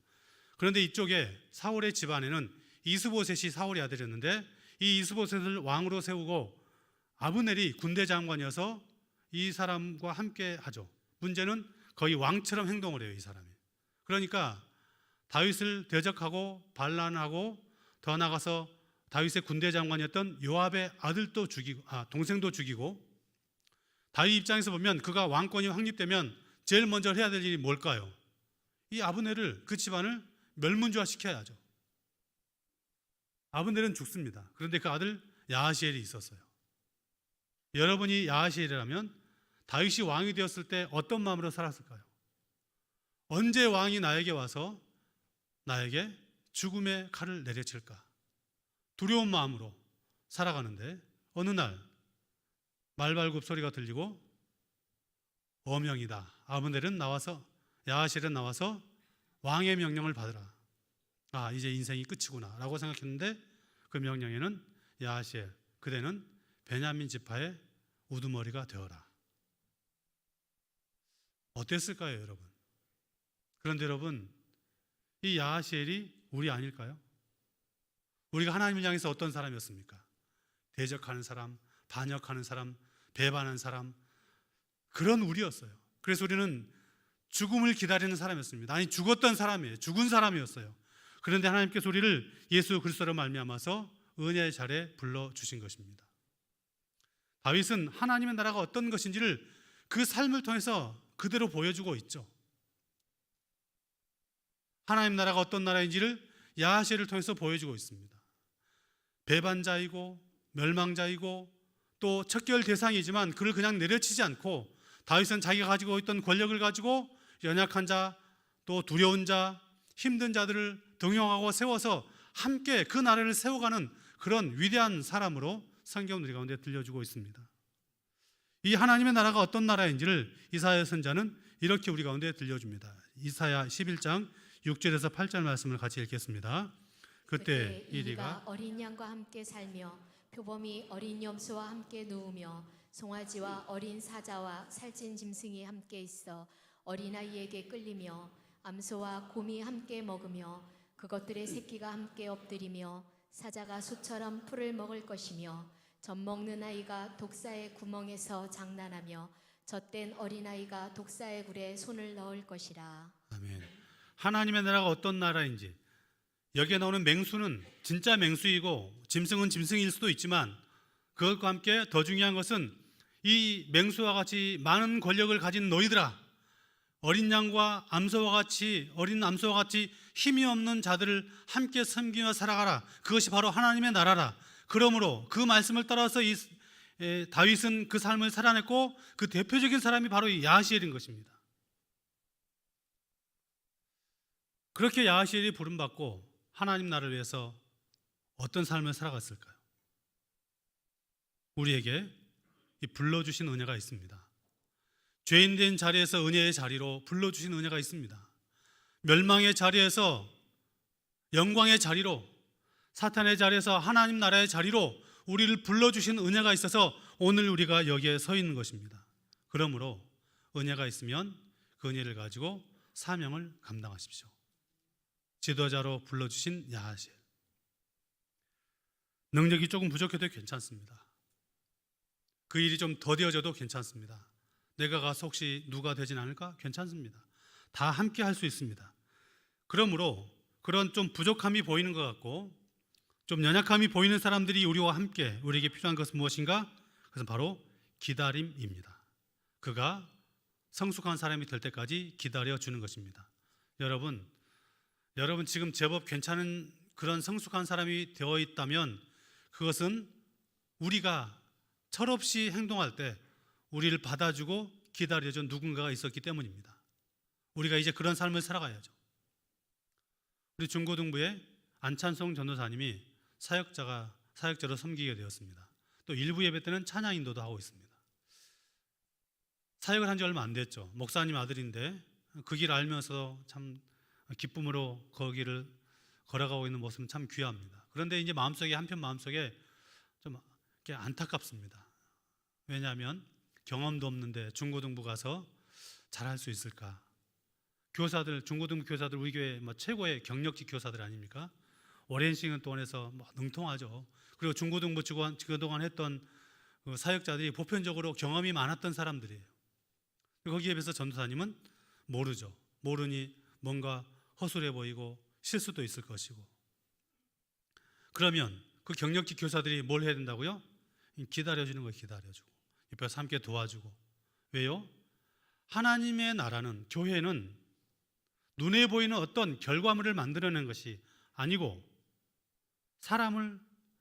그런데 이쪽에 사울의 집안에는 이스보셋이 사울의 아들이었는데 이 이스보셋을 왕으로 세우고 아브넬이 군대 장관이어서 이 사람과 함께 하죠. 문제는 거의 왕처럼 행동을 해요, 이 사람이. 그러니까 다윗을 대적하고 반란하고 더 나가서 다윗의 군대 장관이었던 요압의 아들도 죽이고, 동생도 죽이고, 다윗 입장에서 보면 그가 왕권이 확립되면 제일 먼저 해야 될 일이 뭘까요? 이 아브넬을, 그 집안을 멸문주화시켜야죠. 아브넬은 죽습니다. 그런데 그 아들 야하시엘이 있었어요. 여러분이 야하시엘이라면 다윗이 왕이 되었을 때 어떤 마음으로 살았을까요? 언제 왕이 나에게 와서 나에게 죽음의 칼을 내려칠까? 두려운 마음으로 살아가는데 어느 날 말발굽 소리가 들리고 어명이다. 아브넬은 나와서, 야하시엘은 나와서 왕의 명령을 받으라. 이제 인생이 끝이구나 라고 생각했는데 그 명령에는 야하시엘, 그대는 베냐민 지파의 우두머리가 되어라. 어땠을까요, 여러분? 그런데 여러분, 이 야하시엘이 우리 아닐까요? 우리가 하나님을 향해서 어떤 사람이었습니까? 대적하는 사람, 반역하는 사람, 배반하는 사람, 그런 우리였어요. 그래서 우리는 죽음을 기다리는 사람이었습니다. 아니, 죽었던 사람이에요. 죽은 사람이었어요. 그런데 하나님께서 우리를 예수 그리스도로 말미암아서 은혜의 자리에 불러주신 것입니다. 다윗은 하나님의 나라가 어떤 것인지를 그 삶을 통해서 그대로 보여주고 있죠. 하나님 나라가 어떤 나라인지를 야하시엘을 통해서 보여주고 있습니다. 배반자이고 멸망자이고 또 척결 대상이지만 그를 그냥 내려치지 않고 다윗은 자기가 가지고 있던 권력을 가지고 연약한 자, 또 두려운 자, 힘든 자들을 등용하고 세워서 함께 그 나라를 세워가는 그런 위대한 사람으로 성경은 우리 가운데 들려주고 있습니다. 이 하나님의 나라가 어떤 나라인지를 이사야 선자는 이렇게 우리 가운데 들려줍니다. 이사야 11장 6절에서 8절 말씀을 같이 읽겠습니다. 그때 이리가 어린 양과 함께 살며 표범이 어린 염소와 함께 누우며 송아지와 어린 사자와 살찐 짐승이 함께 있어 어린아이에게 끌리며 암소와 곰이 함께 먹으며 그것들의 새끼가 함께 엎드리며 사자가 소처럼 풀을 먹을 것이며 젖 먹는 아이가 독사의 구멍에서 장난하며 젖된 어린아이가 독사의 굴에 손을 넣을 것이라. 아멘. 하나님의 나라가 어떤 나라인지, 여기에 나오는 맹수는 진짜 맹수이고 짐승은 짐승일 수도 있지만 그것과 함께 더 중요한 것은 이 맹수와 같이 많은 권력을 가진 너희들아, 어린 양과 암소와 같이, 어린 암소와 같이 힘이 없는 자들을 함께 섬기며 살아가라. 그것이 바로 하나님의 나라라. 그러므로 그 말씀을 따라서 다윗은 그 삶을 살아냈고 그 대표적인 사람이 바로 이 야하시엘인 것입니다. 그렇게 야하시엘이 부름받고 하나님 나라를 위해서 어떤 삶을 살아갔을까요? 우리에게 이 불러주신 은혜가 있습니다. 죄인된 자리에서 은혜의 자리로 불러주신 은혜가 있습니다. 멸망의 자리에서 영광의 자리로, 사탄의 자리에서 하나님 나라의 자리로 우리를 불러주신 은혜가 있어서 오늘 우리가 여기에 서 있는 것입니다. 그러므로 은혜가 있으면 그 은혜를 가지고 사명을 감당하십시오. 지도자로 불러주신 야하시엘, 능력이 조금 부족해도 괜찮습니다. 그 일이 좀 더뎌져도 괜찮습니다. 내가 가서 혹시 누가 되진 않을까? 괜찮습니다. 다 함께 할 수 있습니다. 그러므로 그런 좀 부족함이 보이는 것 같고 좀 연약함이 보이는 사람들이 우리와 함께, 우리에게 필요한 것은 무엇인가? 그것은 바로 기다림입니다. 그가 성숙한 사람이 될 때까지 기다려주는 것입니다. 여러분 지금 제법 괜찮은 그런 성숙한 사람이 되어 있다면 그것은 우리가 철없이 행동할 때 우리를 받아주고 기다려준 누군가가 있었기 때문입니다. 우리가 이제 그런 삶을 살아가야죠. 우리 중고등부에 안찬송 전도사님이 사역자로 섬기게 되었습니다. 또 일부 예배 때는 찬양 인도도 하고 있습니다. 사역을 한 지 얼마 안 됐죠. 목사님 아들인데 그 길 알면서 참 기쁨으로 거기를 걸어가고 있는 모습은 참 귀합니다. 그런데 이제 한편 마음속에 좀 안타깝습니다. 왜냐하면 경험도 없는데 중고등부 가서 잘할 수 있을까? 중고등부 교사들 우리 교회 최고의 경력직 교사들 아닙니까? 오랜 시간 동안에서 능통하죠. 그리고 중고등부 그동안 했던 그 사역자들이 보편적으로 경험이 많았던 사람들이에요. 거기에 비해서 전도사님은 모르죠. 모르니 뭔가 허술해 보이고 실수도 있을 것이고. 그러면 그 경력직 교사들이 뭘 해야 된다고요? 기다려주는 거, 기다려주고 옆에서 함께 도와주고. 왜요? 하나님의 나라는, 교회는 눈에 보이는 어떤 결과물을 만들어낸 것이 아니고 사람을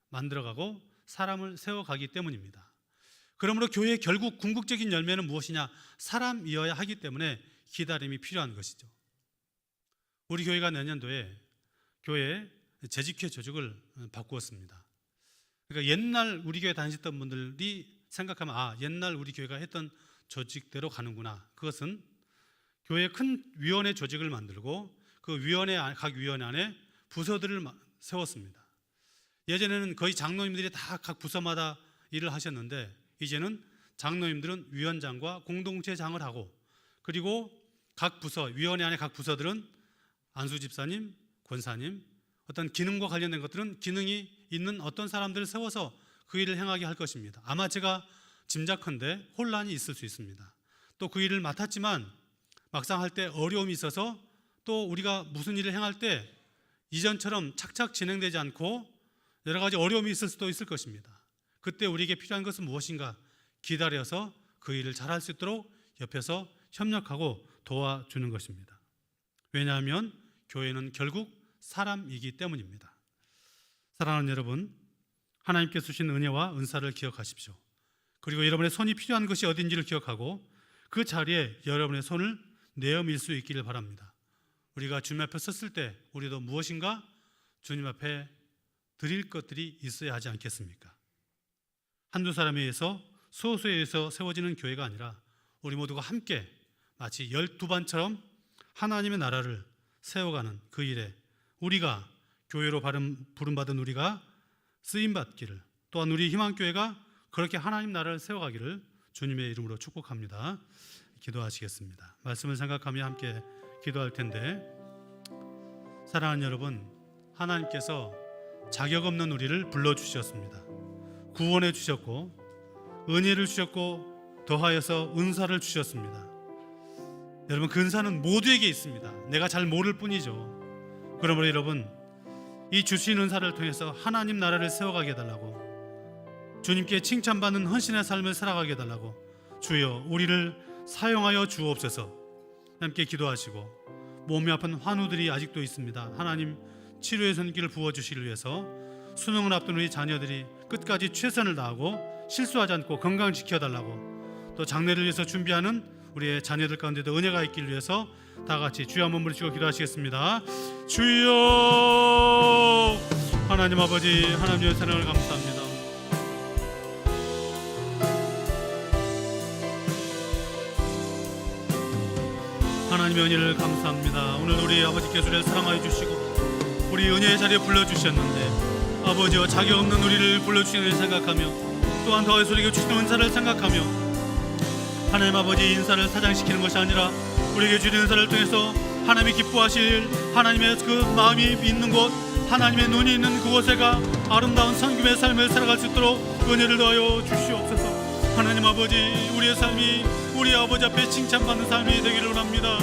만들어가고 사람을 세워가기 때문입니다. 그러므로 교회의 결국 궁극적인 열매는 무엇이냐? 사람이어야 하기 때문에 기다림이 필요한 것이죠. 우리 교회가 내년도에 교회에 재직회 조직을 바꾸었습니다. 그러니까 옛날 우리 교회 다니셨던 분들이 생각하면 옛날 우리 교회가 했던 조직대로 가는구나. 그것은 교회에 큰 위원회 조직을 만들고 그 각 위원회 안에 부서들을 세웠습니다. 예전에는 거의 장로님들이 다 각 부서마다 일을 하셨는데 이제는 장로님들은 위원장과 공동체장을 하고, 그리고 각 부서, 위원회 안에 각 부서들은 안수 집사님, 권사님, 어떤 기능과 관련된 것들은 기능이 있는 어떤 사람들을 세워서 그 일을 행하게 할 것입니다. 아마 제가 짐작컨대 혼란이 있을 수 있습니다. 또 그 일을 맡았지만 막상 할 때 어려움이 있어서 또 우리가 무슨 일을 행할 때 이전처럼 착착 진행되지 않고 여러 가지 어려움이 있을 수도 있을 것입니다. 그때 우리에게 필요한 것은 무엇인가? 기다려서 그 일을 잘할 수 있도록 옆에서 협력하고 도와주는 것입니다. 왜냐하면 교회는 결국 사람이기 때문입니다. 사랑하는 여러분, 하나님께서 주신 은혜와 은사를 기억하십시오. 그리고 여러분의 손이 필요한 것이 어딘지를 기억하고 그 자리에 여러분의 손을 내어밀 수 있기를 바랍니다. 우리가 주님 앞에 섰을 때 우리도 무엇인가 주님 앞에 드릴 것들이 있어야 하지 않겠습니까? 한두 사람에 의해서 소수에 의해서 세워지는 교회가 아니라 우리 모두가 함께 마치 12반처럼 하나님의 나라를 세워가는 그 일에 우리가 교회로 부름받은 우리가 쓰임받기를, 또한 우리 희망교회가 그렇게 하나님 나라를 세워가기를 주님의 이름으로 축복합니다. 기도하시겠습니다. 말씀을 생각하며 함께 기도할 텐데, 사랑하는 여러분, 하나님께서 자격 없는 우리를 불러주셨습니다. 구원해 주셨고 은혜를 주셨고 더하여서 은사를 주셨습니다. 여러분, 그 은사는 모두에게 있습니다. 내가 잘 모를 뿐이죠. 그러므로 여러분, 이 주신 은사를 통해서 하나님 나라를 세워가게 해달라고, 주님께 칭찬받는 헌신의 삶을 살아가게 해달라고 주여 우리를 사용하여 주옵소서. 함께 기도하시고, 몸이 아픈 환우들이 아직도 있습니다. 하나님 치료의 손길을 부어주시기 위해서 수능을 앞둔 우리 자녀들이 끝까지 최선을 다하고 실수하지 않고 건강 지켜달라고, 또 장래를 위해서 준비하는 우리의 자녀들 가운데도 은혜가 있기를 위해서 다 같이 주여 한번 부르시고 기도하시겠습니다. 주여, 하나님 아버지, 하나님의 사랑을 감사합니다. 하나님의 은혜를 감사합니다. 오늘 우리 아버지께서 우리를 사랑하여 주시고 우리 은혜의 자리에 불러주셨는데, 아버지와 자격 없는 우리를 불러주시는 을 생각하며, 또한 더해서 우리에게 주시는 은사를 생각하며, 하나님 아버지 인사를 사장시키는 것이 아니라 우리에게 주신 은사를 통해서 하나님이 기뻐하실 하나님의 그 마음이 있는 곳, 하나님의 눈이 있는 그곳에가 아름다운 성김의 삶을 살아갈 수 있도록 은혜를 더하여 주시옵소서. 하나님 아버지, 우리의 삶이 우리 아버지 앞에 칭찬받는 삶이 되기를 원합니다.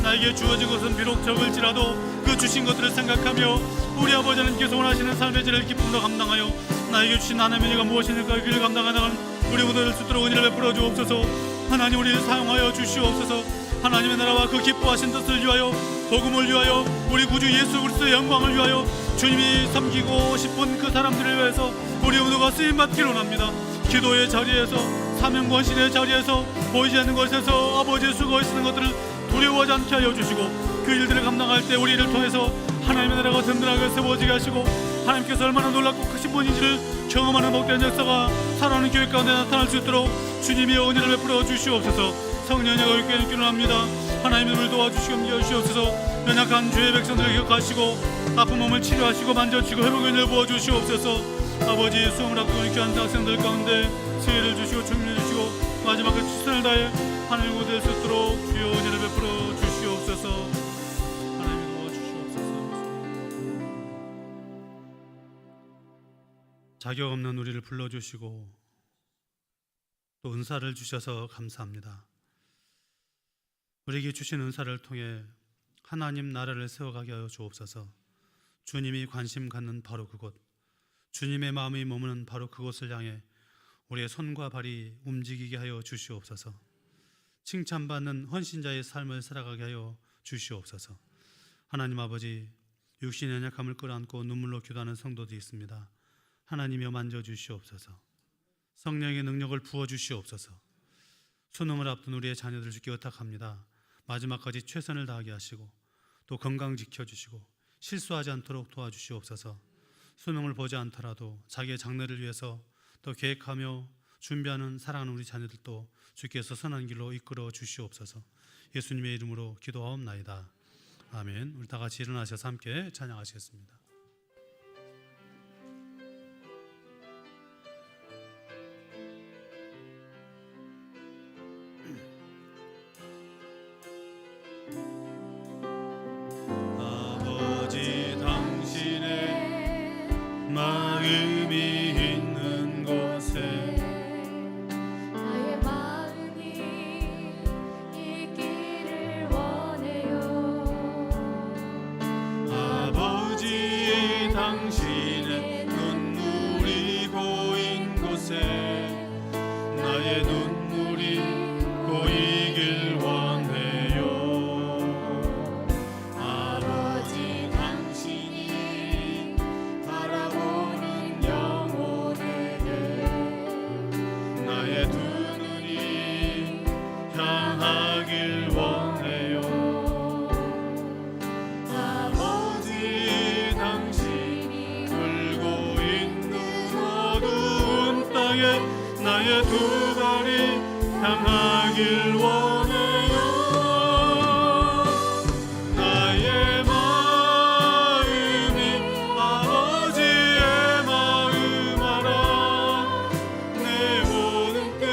나에게 주어진 것은 비록 적을지라도 그 주신 것들을 생각하며 우리 아버지 하나님께서 원하시는 삶의 질을 기쁨으로 감당하여 나에게 주신 하나님의 은혜가 무엇인가 그 길을 감당하는 우리 모두를 수 있도록 은혜를 베풀어 주옵소서. 하나님, 우리를 사용하여 주시옵소서. 하나님의 나라와 그 기뻐하신 뜻을 위하여, 복음을 위하여, 우리 구주 예수 그리스도의 영광을 위하여, 주님이 섬기고 싶은 그 사람들을 위해서 우리 모두가 쓰임받기를 원합니다. 기도의 자리에서, 사명 권신의 자리에서, 보이지 않는 것에서 아버지의 수고하시는 것들을 두려워하지 않게 하여 주시고, 그 일들을 감당할 때 우리를 통해서 하나님의 나라가 든든하게 세워지게 하시고, 하나님께서 얼마나 놀랍고 크신 분인지를 경험하는 복된 역사가 살아가는 교회 가운데 나타날 수 있도록 주님의 은혜를 베풀어 주시옵소서. 성령의 의롭게 기도합니다. 하나님의 우리를 도와주시고 주시옵소서. 연약한 주의 백성들을 기억하시고 아픈 몸을 치료하시고 만져주시고 회복의 은혜를 부어주시옵소서. 아버지, 수험을 앞두고 귀한 학생들 가운데 지혜를 주시고 충분히 주시고 마지막에 최선을 다해 하나님 곳에 수 있도록 주여 은혜를 베풀어 주시옵소서. 하나님 도와주시옵소서. 자격 없는 우리를 불러주시고 또 은사를 주셔서 감사합니다. 우리에게 주신 은사를 통해 하나님 나라를 세워가게 하여 주옵소서. 주님이 관심 갖는 바로 그곳, 주님의 마음이 머무는 바로 그곳을 향해 우리의 손과 발이 움직이게 하여 주시옵소서. 칭찬받는 헌신자의 삶을 살아가게 하여 주시옵소서. 하나님 아버지, 육신의 연약함을 끌어안고 눈물로 기도하는 성도도 있습니다. 하나님이여 만져주시옵소서. 성령의 능력을 부어주시옵소서. 수능을 앞둔 우리의 자녀들을 주께 의탁합니다. 마지막까지 최선을 다하게 하시고 또 건강 지켜주시고 실수하지 않도록 도와주시옵소서. 수능을 보지 않더라도 자기의 장래를 위해서 또 계획하며 준비하는 사랑하는 우리 자녀들도 주께서 선한 길로 이끌어 주시옵소서. 예수님의 이름으로 기도하옵나이다. 아멘. 우리 다 같이 일어나셔서 함께 찬양하시겠습니다. 아버지, 당신의 마음이 있는 곳에 나의 마음이 있기를 원해요. 아버지 나의 두 발이 향하길 원해요. 나의 마음이 아버지의 마음 알아. 내 모든 뜻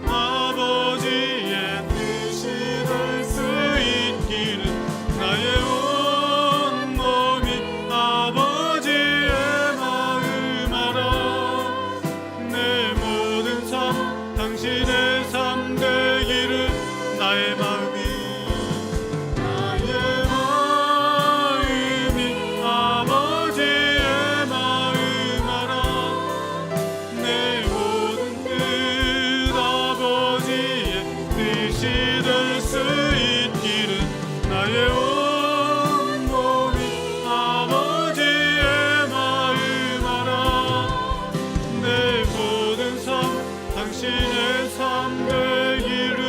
아버지의 뜻이 될 수 있기를. 나의 온 몸이 아버지의 마음 알아. 내 모든 삶 당신의 삶 되기를. 나의 마음이 아버지의 마음 알아. 내 모든 뜻 아버지의 뜻이 될 수 있기를. 나의 온 몸이 아버지의 마음 알아. 내 모든 삶 당신의 삶 되기를.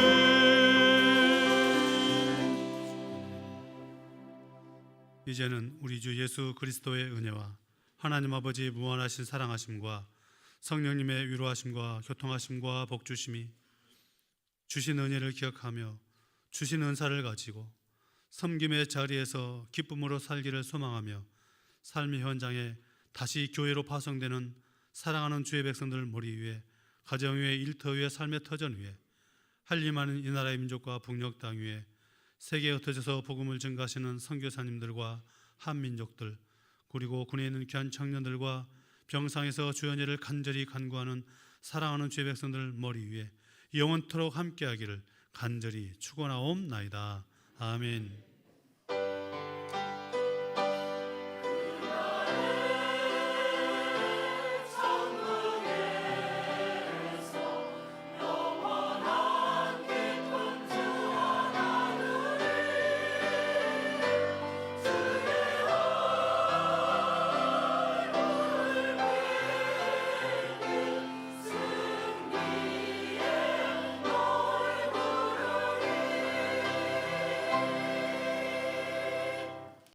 이제는 우리 주 예수 그리스도의 은혜와 하나님 아버지의 무한하신 사랑하심과 성령님의 위로하심과 교통하심과 복주심이 주신 은혜를 기억하며 주신 은사를 가지고 섬김의 자리에서 기쁨으로 살기를 소망하며 삶의 현장에 다시 교회로 파송되는 사랑하는 주의 백성들 머리 위에, 가정 위에, 일터 위에, 삶의 터전 위에, 한림하는 이 나라의 민족과 북녘 땅 위에 세계에 흩어져서 복음을 증가하시는 선교사님들과 한민족들, 그리고 군에 있는 귀한 청년들과 병상에서 주연회를 간절히 간구하는 사랑하는 주의 백성들 머리 위에 영원토록 함께하기를 간절히 축원하옵나이다. 아멘.